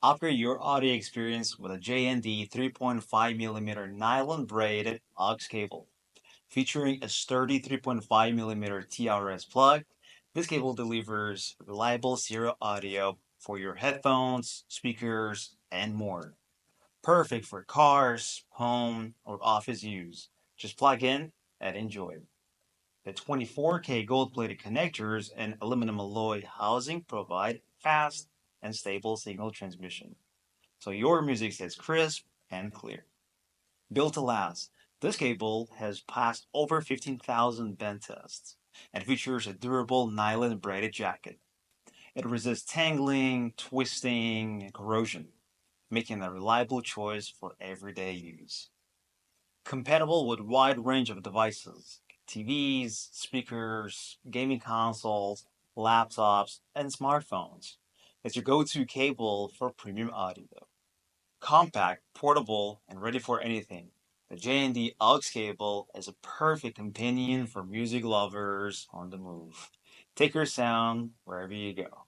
Upgrade your audio experience with a J&D 3.5mm Nylon Braided Aux Cable. Featuring a sturdy 3.5mm TRS plug, this cable delivers reliable stereo audio for your headphones, speakers, and more. Perfect for cars, home, or office use. Just plug in and enjoy. The 24K gold-plated connectors and aluminum alloy housing provide fast and stable signal transmission, so your music stays crisp and clear. Built to last, this cable has passed over 15,000 bend tests and features a durable nylon braided jacket. It resists tangling, twisting, and corrosion, making it a reliable choice for everyday use. Compatible with a wide range of devices, TVs, speakers, gaming consoles, laptops, and smartphones. It's your go-to cable for premium audio. Compact, portable, and ready for anything, the J&D Aux cable is a perfect companion for music lovers on the move. Take your sound wherever you go.